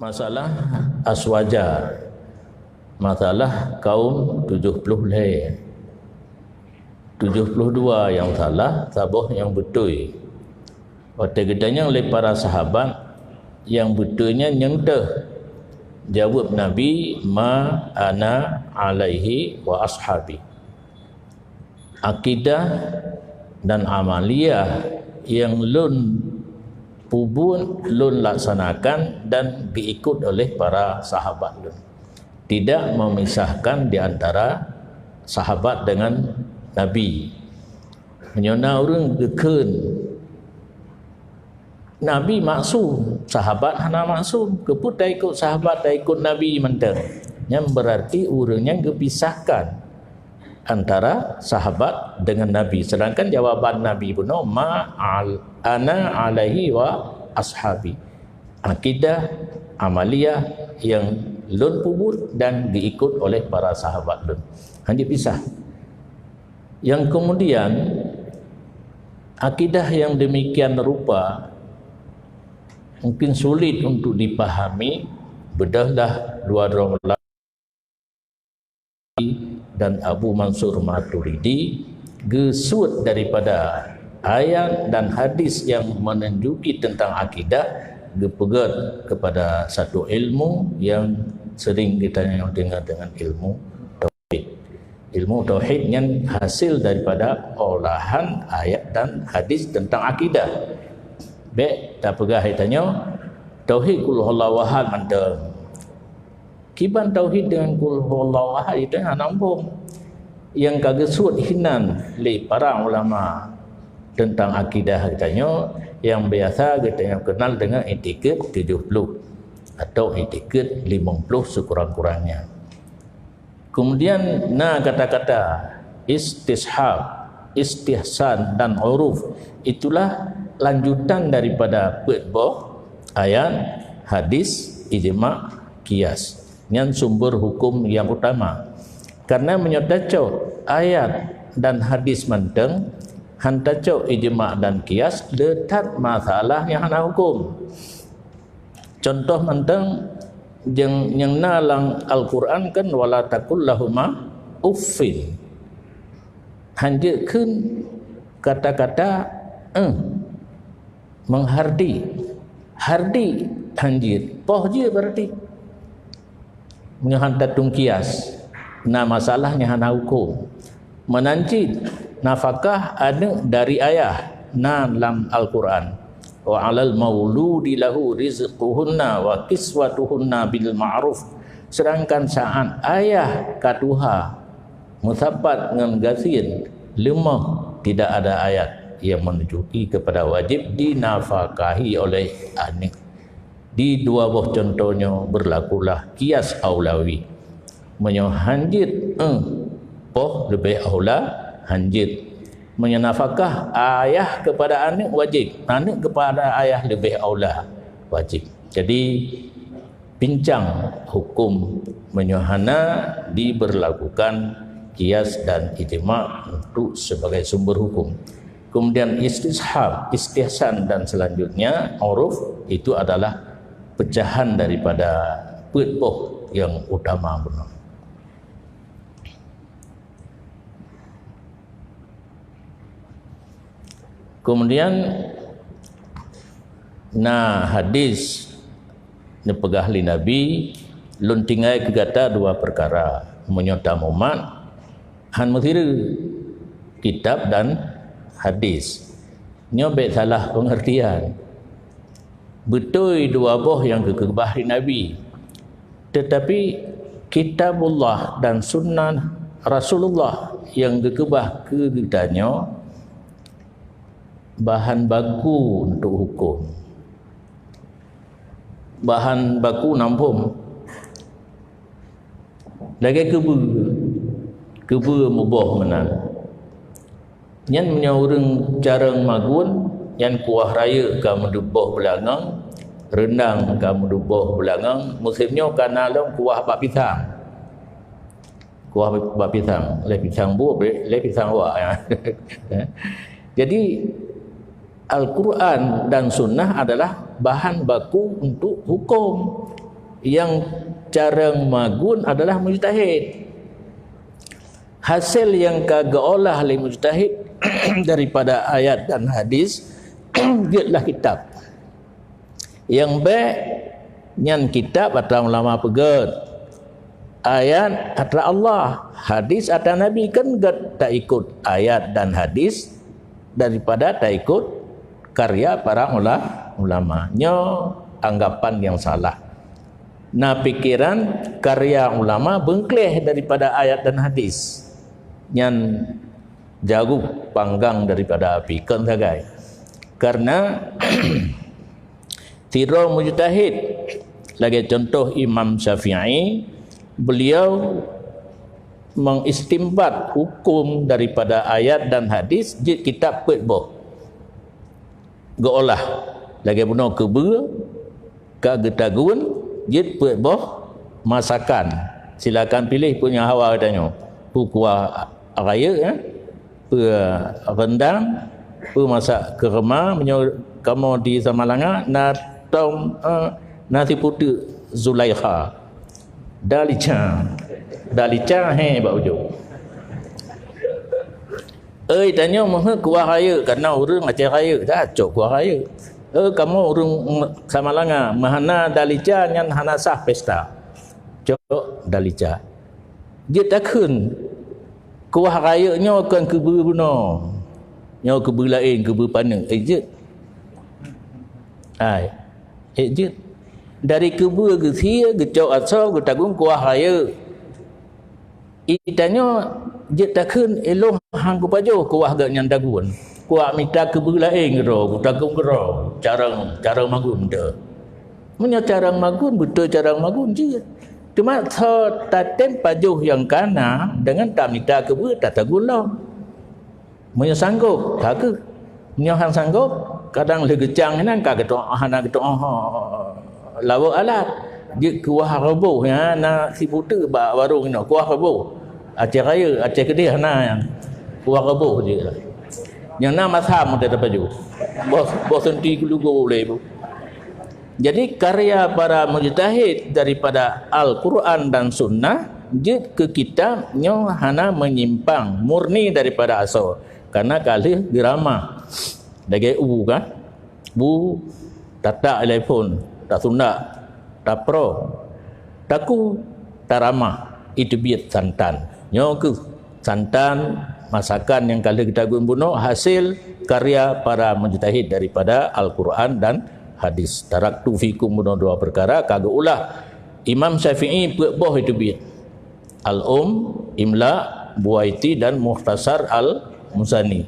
Masalah aswaja, masalah kaum 70 lain, 72 yang salah, sabuh yang betul. Waktu gedanya oleh para sahabat yang betulnya nyenteh. Jawab Nabi, ma ana alaihi wa ashabi. Akidah dan amaliyah yang lun pubun, lun laksanakan dan diikut oleh para sahabat lun. Tidak memisahkan di antara sahabat dengan Nabi. Menyona orang gekun Nabi maksum, sahabat hana maksum. Keput dah ikut sahabat, dah ikut Nabi mentang. Yang berarti orangnya kepisahkan antara sahabat dengan Nabi. Sedangkan jawaban Nabi pun ana alaihi wa ashabi. Akidah amaliyah yang lun pubut dan diikut oleh para sahabat lun. Hanya pisah. Yang kemudian akidah yang demikian rupa mungkin sulit untuk dipahami. Bedahlah dua orang dan Abu Mansur Maturidi gesut daripada ayat dan hadis yang menunjuki tentang akidah, gepegat kepada satu ilmu yang sering kita dengar dengan ilmu tauhid. Ilmu tauhid yang hasil daripada olahan ayat dan hadis tentang akidah. Baik, tak pegah tanya tauhid kul huwallahu ahad mandang. Kiban tauhid dengan kul huwallahu ahad itu nampung yang kagesut hinan li para ulama tentang akidah katanya yang biasa kita kenal dengan etikad 70 atau etikad 50 sekurang-kurangnya. Kemudian kata-kata istishab, istihsan dan uruf itulah lanjutan daripada petboh ayat, hadis, ijma', qiyas. Yang sumber hukum yang utama. Karena menyatakan ayat dan hadis menteng, hantaco ijma' dan qiyas letak masalah yang hana hukum. Contoh menteng yang nalang Al-Quran kan wala taqul lahuma uffin. Hanjekeun kata-kata menghardi. Hardi hanjir. Poh je berarti. Menghantatung kias. Nah masalahnya hana hukum. Menancid nafkah ada dari ayah dalam Al-Quran. Wa 'alal mauludi lahu rizquhunna wa kiswatuhunna bil ma'ruf. Sedangkan saat ayah katuha musabbat dengan gasin lemah, tidak ada ayat yang menunjuki kepada wajib dinafkahi oleh anak. Di dua buah contohnya berlakulah kias aulawi. Menyohanjit poh lebih aula hanjit. Menyenafakah ayah kepada anak wajib, anak kepada ayah lebih aula wajib. Jadi bincang hukum menyohana diberlakukan kias dan ijma' untuk sebagai sumber hukum. Kemudian istishab, istihsan dan selanjutnya uruf itu adalah pecahan daripada petboh yang utama benar. Kemudian hadis nepegahli Nabi lun tinggai kegata dua perkara menyota umat han mengkira kitab dan hadis. Nyobek salah pengertian. Betul dua boh yang kekebah Nabi. Tetapi kitabullah dan sunnah Rasulullah yang kekebah kegedanya bahan baku untuk hukum. Bahan baku nampung. Lagi kebe mubah menan. Yang menyaurang carang magun yang kuah raya kamu dubuh belangang, rendang kamu dubuh belangang, musimnya karena long kuah bak pisang. Kuah bak pisang, le pisang buah, le pisang wak ya. Jadi Al-Quran dan Sunnah adalah bahan baku untuk hukum. yang cara magun adalah mujtahid. Hasil yang kagak olah oleh mujtahid daripada ayat dan hadis dialah kitab. Yang baik nyan kitab atau ulama pegat. Ayat adalah Allah, hadis adalah Nabi, kan tak ikut ayat dan hadis daripada tak ikut karya para ulama. Nyo anggapan yang salah. Nah, pikiran karya ulama bengkelih daripada ayat dan hadis. Yang jauh panggang daripada api kan sagai. Karena tiro mujtahid, lagi contoh Imam Syafi'i, beliau mengistimbat hukum daripada ayat dan hadis di kitab Qutbah. Geolah lagi benar keba ka getagun jid Qutbah masakan. Silakan pilih punya hawa katanya. Kuah raya ya. Rendang, masak kerma, kamu di Samalanga na tom nasi putih Zulaikha. Dalica he bak ujung. Tanya mah kuah raya kerana orang Aceh raya dah cok kuah raya. Kamu orang Samalanga mahana dalica nyan hana sah pesta. Cok dalica. Dia takun kuah raya nya akan kebu guna. Nya kebu lain kebu pana. Je. Je. Dari kebu ke sia ke cok asal ke tagung kuah raya. Itanya je takun elong hang ku pajo kuah gak nyan dagun. Kuah minta kebu lain gero, ku tagung gero. Cara magun dah. Munya cara magun betul cara magun je. Cuma taten pajuh yang kana dengan tak minta kebu tak tagun lah. Munya sanggup tak ke? Munya hang sanggup kadang le gecang nan ka ketok hana ketok lawa alat. Dia kuah rebuh ya na si putu ba warung ni kuah rebuh. Aceh raya, Aceh Kedih na yang kuah rebuh je lah. Yang na masam dia baju. Bos senti kelugo boleh bu. Jadi karya para mujtahid daripada Al-Quran dan Sunnah je ke kitab nyo hana menyimpang murni daripada asal. Karena kali dirama dage kan bu tata telefon tak Sunda tak pro taku tarama itu biat santan nyo ke santan masakan yang kali kita guna hasil karya para mujtahid daripada Al-Quran dan hadis. Taraktu fikum dua perkara kagak ulah Imam Syafi'i boh itu biat Imla, Buaiti dan Mukhtasar Al-Musani.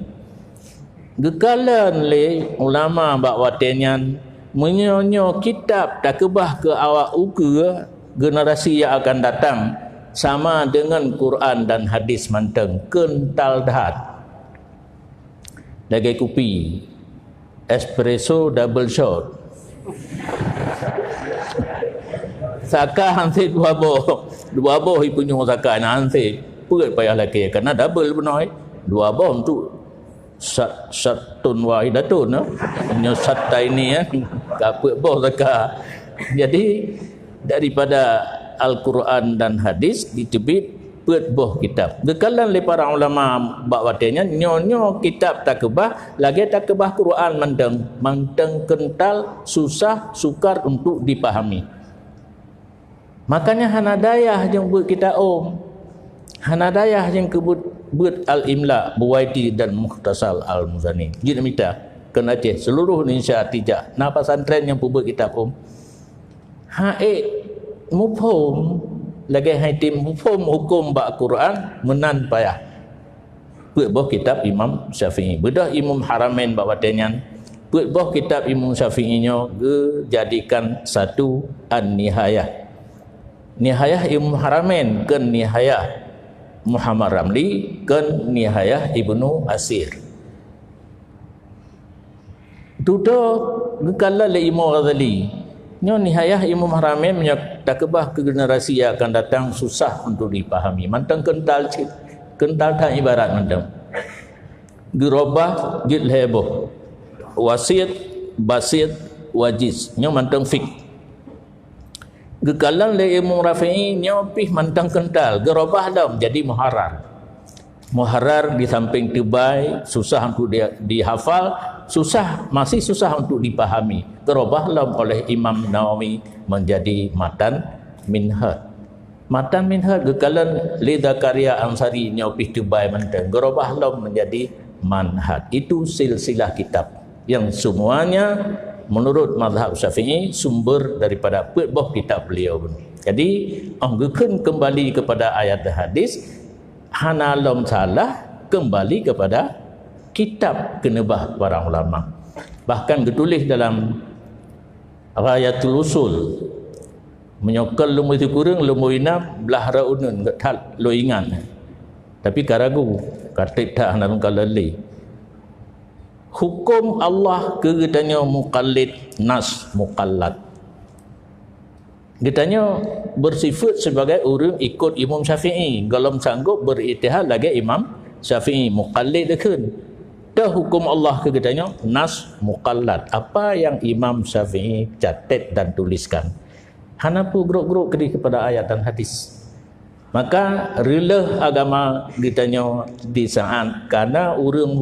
Gekalan le ulama bak watenyan menyonyo kitab takbah ke awak uka generasi yang akan datang sama dengan Quran dan hadis manteng kental dahat. Dagai kopi espresso double shot. Saka hansi dua boh ipunya saka na hansi perut payah laki kerana double benar dua boh untuk satun wahidatun punya satta ini ya kaput boh saka. Jadi daripada Al-Quran dan hadis ditebit pet boh kitab. Gekalan le para ulama bak watenya nyonyo kitab takbah lagi takbah Quran manteng kental susah sukar untuk dipahami. Makanya hanadayah yang buat kita hanadayah yang buat Al-Imla, Buaiti dan Mukhtasar Al-Musani. Jadi minta kena Aceh seluruh Indonesia tidak. Napa santren yang buat kitab mufhum lagi haitim mufhum hukum bak Quran menan payah. Buat boh kitab Imam Syafi'i. Bedah Imam Haramain bak watenyan. Buat boh kitab Imam Syafi'i nyo jadikan satu an-nihayah. Nihayah Imam Haramain ke nihayah Muhammad Ramli ke nihayah Ibnu Asir. Duduk gekala le Imam Ghazali. Nyo nihayah Imam Haramain takbah ke generasi yang akan datang susah untuk dipahami. Mantang kental tak ibarat mantang. Gerobah jid heboh. Wasit, basit, wajiz. Nyo mantang fik. Gekalan le Imam Rafi'i nyopih mantang kental, gerobah dah jadi muharrar. Muharrar di samping tebal, susah untuk dihafal, masih susah untuk dipahami. Gerobahlah oleh Imam Nawawi menjadi matan minhaj. Matan minhaj gekalan li Zakaria Ansari nyopih tebal mantang, gerobahlah menjadi manhaj. Itu silsilah kitab yang semuanya menurut mazhab Syafi'i sumber daripada petbah kitab beliau. Jadi anggekan kembali kepada ayat dan hadis, hana lam salah kembali kepada kitab kenebah para ulama. Bahkan ditulis dalam Ghayatul Usul, menyokal lumu itu kurang lumu inam belah raunun gatal lo ingat. Tapi karagu katik tak hana kalali. Hukum Allah ketanya muqallid nas muqallad. Ketanya bersifat sebagai orang ikut Imam Syafi'i. Kalau sanggup beritihad lagi Imam Syafi'i muqallid dekun. Dah hukum Allah ketanya nas muqallad. Apa yang Imam Syafi'i catat dan tuliskan. Hanapu geruk-geruk kepada ayat dan hadis. Maka rela agama ditanya di saat karena orang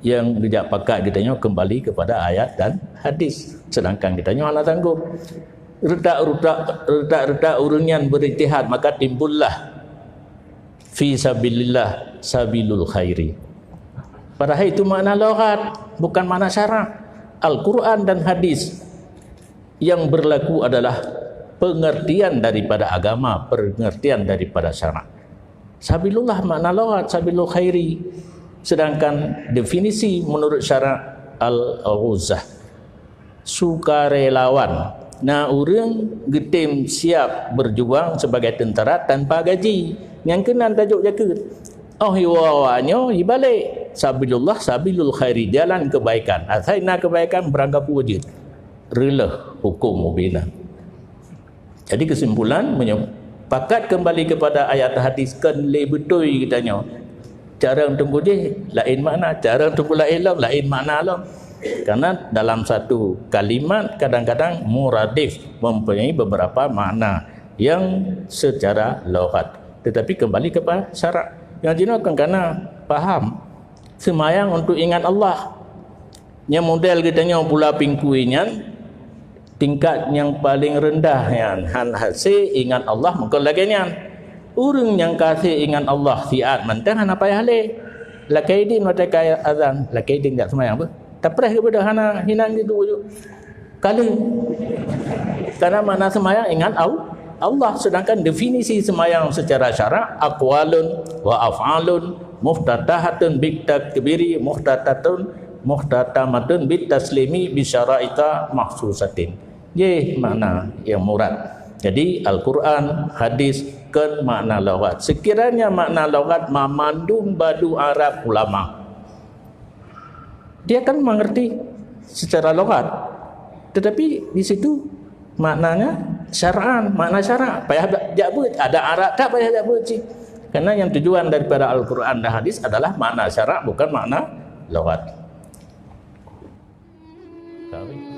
yang tidak pakat ditanya kembali kepada ayat dan hadis. Sedangkan ditanya Allah sanggup. Retak-retak urungan beritihad, maka timbullah fi sabilillah sabilul khairi. Padahal itu makna lughat, bukan makna syarak. Al-Quran dan hadis yang berlaku adalah pengertian daripada agama, pengertian daripada syarak. Sabilullah makna lughat, sabilul khairi. Sedangkan definisi menurut syarak al-ghuzah, sukarelawan. Nah, orang getim siap berjuang sebagai tentera tanpa gaji. Yang kena tajuk jaket. Oh, hiwawanya ibalik. Sabilullah sabilul khairi, jalan kebaikan. Asaina kebaikan berangkap wujud. Rela hukum mubinah. Jadi kesimpulan pakat kembali kepada ayat hadis kan le betul kitanya. Cara untuk dia lain makna, cara untuk lain makna lah. Karena dalam satu kalimat kadang-kadang muradif mempunyai beberapa makna yang secara lughat. Tetapi kembali kepada syarak. Yang jenis akan kena faham semayang untuk ingat Allah. Yang model kitanya pula pingkuinya tingkat yang paling rendah yang han hasil ingat Allah mungkin lagi nyan. Orang yang kasih ingat Allah siat mentang hana payah le. Lakaidin mata kaya azan, lakaidin tak semayang apa? Tak pernah kepada hana hinan gitu je. Kali karena makna semayang ingat Allah, sedangkan definisi semayang secara syarak aqwalun wa af'alun muftatahatun bit takbiri muhtatamatun bit taslimi bi syaraita mahsusatin. Ye makna yang murad. Jadi Al-Quran, hadis kan makna lughat. Sekiranya makna lughat memandung badu Arab ulama, dia kan mengerti secara lughat. Tetapi di situ maknanya syar'an, makna syarak. Payah jabut, ada Arab tak payah jabut sih. Karena yang tujuan daripada Al-Quran dan hadis adalah makna syarak, bukan makna lughat. Tahu?